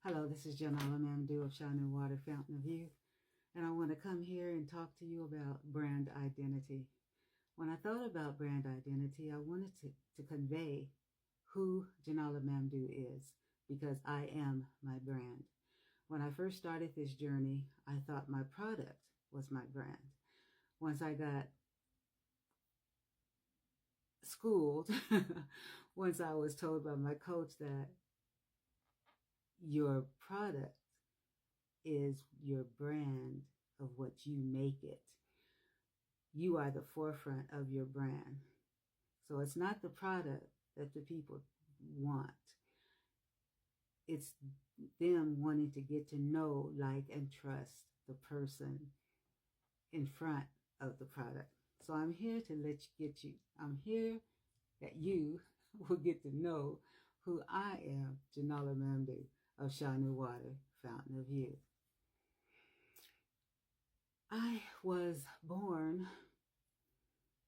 Hello, this is Janala Mamdou of Shining Water Fountain of Youth, and I want to come here and talk to you about brand identity. When I thought about brand identity, I wanted to convey who Janala Mamdou is because I am my brand. When I first started this journey, I thought my product was my brand. Once I got schooled, once I was told by my coach that your product is your brand of what you make it. You are the forefront of your brand. So it's not the product that the people want. It's them wanting to get to know, like, and trust the person in front of the product. So I'm here to I'm here that you will get to know who I am, Janala Mamdou of Shanu Water, Fountain of Youth. I was born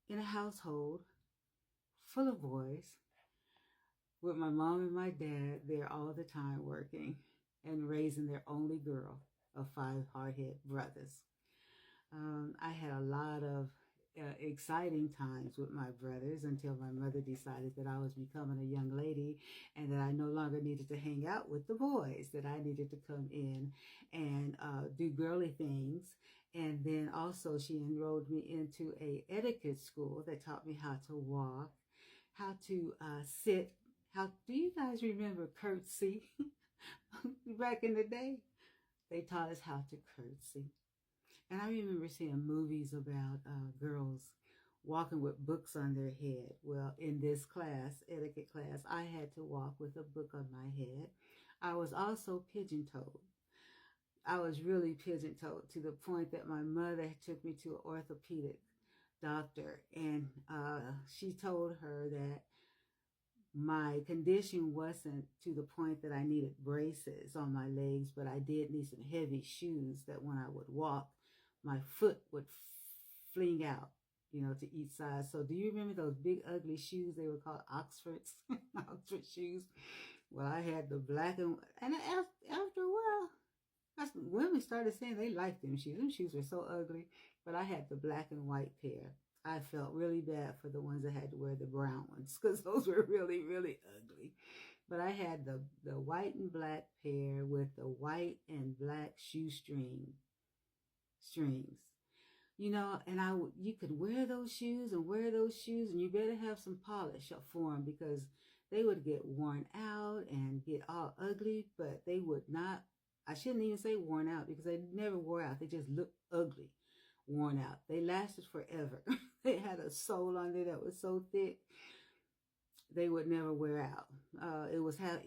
in a household full of boys with my mom and my dad there all the time working and raising their only girl of 5 hard-hit brothers. I had a lot of exciting times with my brothers until my mother decided that I was becoming a young lady and that I no longer needed to hang out with the boys, that I needed to come in and do girly things. And then also she enrolled me into a etiquette school that taught me how to walk, how to sit. Do you guys remember curtsy? Back in the day, they taught us how to curtsy. And I remember seeing movies about girls walking with books on their head. Well, in this class, etiquette class, I had to walk with a book on my head. I was also pigeon-toed. I was really pigeon-toed to the point that my mother took me to an orthopedic doctor, and she told her that my condition wasn't to the point that I needed braces on my legs, but I did need some heavy shoes that when I would walk, my foot would fling out, to each side. So do you remember those big ugly shoes? They were called Oxfords, Oxford shoes. Well, I had the black and after a while, women started saying they liked them shoes. Them shoes were so ugly, but I had the black and white pair. I felt really bad for the ones that had to wear the brown ones because those were really, really ugly. But I had the white and black pair with the white and black strings. And you could wear those shoes and you better have some polish up for them because they would get worn out and get all ugly, but they would not, I shouldn't even say worn out because they never wore out. They just looked ugly, worn out. They lasted forever. They had a sole on there that was so thick they would never wear out. It was a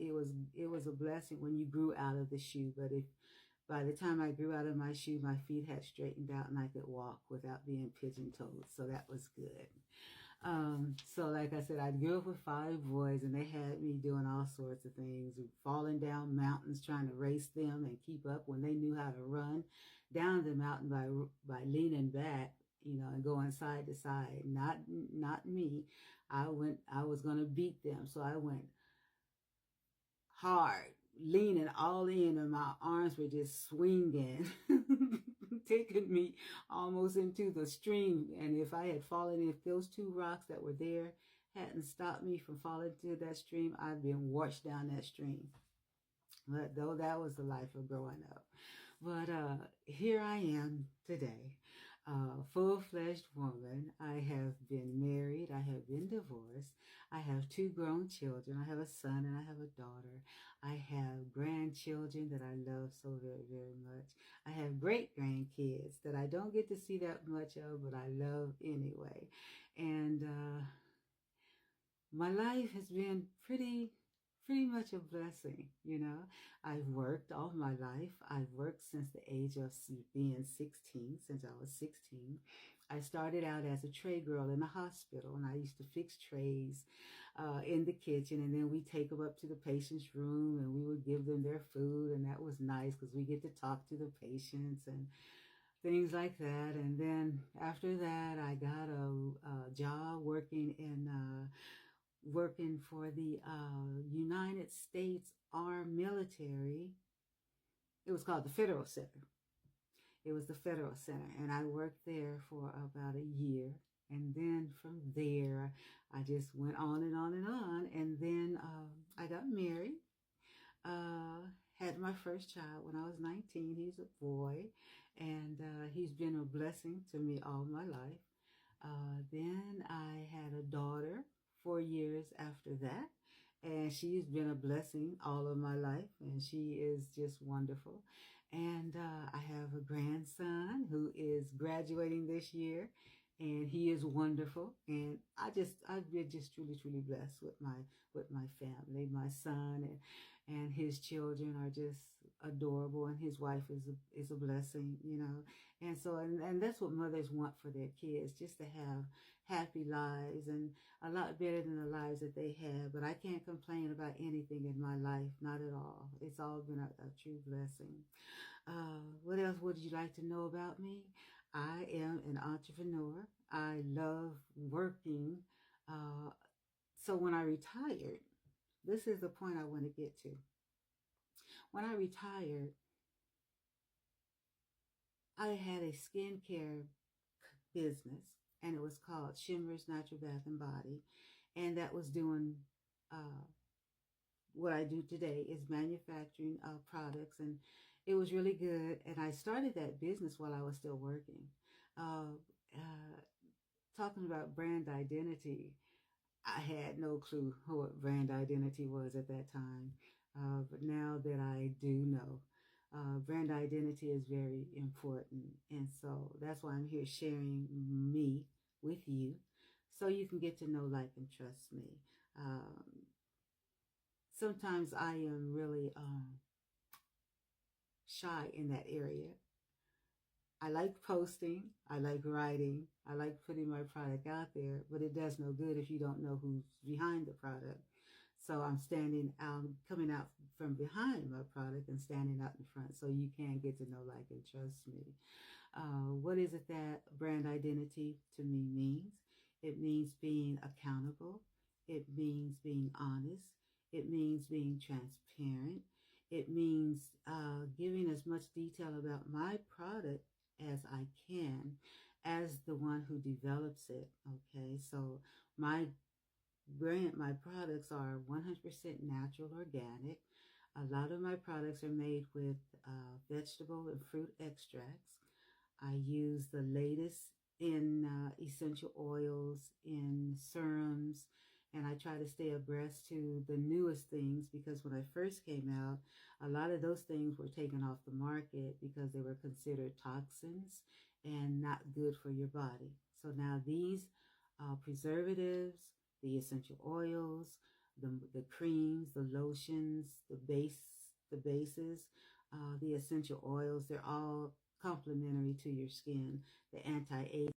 blessing when you grew out of the shoe, but by the time I grew out of my shoe, my feet had straightened out and I could walk without being pigeon-toed. So that was good. So like I said, I grew up with 5 boys and they had me doing all sorts of things, falling down mountains, trying to race them and keep up when they knew how to run down the mountain by leaning back, and going side to side. Not me. I was going to beat them. So I went hard, leaning all in, and my arms were just swinging, taking me almost into the stream. And if I had fallen, if those 2 rocks that were there hadn't stopped me from falling into that stream, I'd been washed down that stream. But though that was the life of growing up. But here I am today, full-fledged woman. I have been married. I have been divorced. I have 2 grown children. I have a son and I have a daughter. I have grandchildren that I love so very, very much. I have great-grandkids that I don't get to see that much of, but I love anyway. And my life has been pretty much a blessing, I've worked all my life. I've worked since the age of being 16, since I was 16. I started out as a tray girl in a hospital, and I used to fix trays in the kitchen, and then we take them up to the patient's room, and we would give them their food, and that was nice because we get to talk to the patients and things like that. And then after that, I got a job working for the United States Armed Military It was called the Federal Center. It was the Federal Center, and I worked there for about a year. And then from there, I just went on and on and on. And then I got married, uh, had my first child when I was 19. He's a boy, and he's been a blessing to me all my life. Then I had a daughter 4 years after that, and she's been a blessing all of my life, and she is just wonderful. And I have a grandson who is graduating this year, and he is wonderful. And I've been just truly, truly blessed with my family. My son and his children are just adorable, and his wife is a blessing, you know. And so, and that's what mothers want for their kids, just to have happy lives, and a lot better than the lives that they have. But I can't complain about anything in my life, not at all. It's all been a true blessing. What else would you like to know about me? I am an entrepreneur. I love working. Uh, so when I retired, this is the point I want to get to. When I retired, I had a skincare business, and it was called Shimmers Natural Bath and Body, and that was doing uh, what I do today is manufacturing products, and it was really good. And I started that business while I was still working. Uh, uh, Talking about brand identity, I had no clue what brand identity was at that time. But now that I do know, brand identity is very important. And so that's why I'm here sharing me with you, so you can get to know, like, and trust me. Um, Sometimes I am really shy in that area. I like posting, I like writing, I like putting my product out there, but it does no good if you don't know who's behind the product. So I'm standing out, coming out from behind my product and standing out in front, so you can get to know, like, and trust me. What is it that brand identity to me means? It means being accountable. It means being honest. It means being transparent. It means giving as much detail about my product as I can, as the one who develops it. Okay, so my products are 100% natural, organic. A lot of my products are made with vegetable and fruit extracts. I use the latest in essential oils, in serums, and I try to stay abreast to the newest things, because when I first came out, a lot of those things were taken off the market because they were considered toxins and not good for your body. So now these preservatives, the essential oils, the creams, the lotions, the bases, the essential oils, they're all complementary to your skin. The anti-aging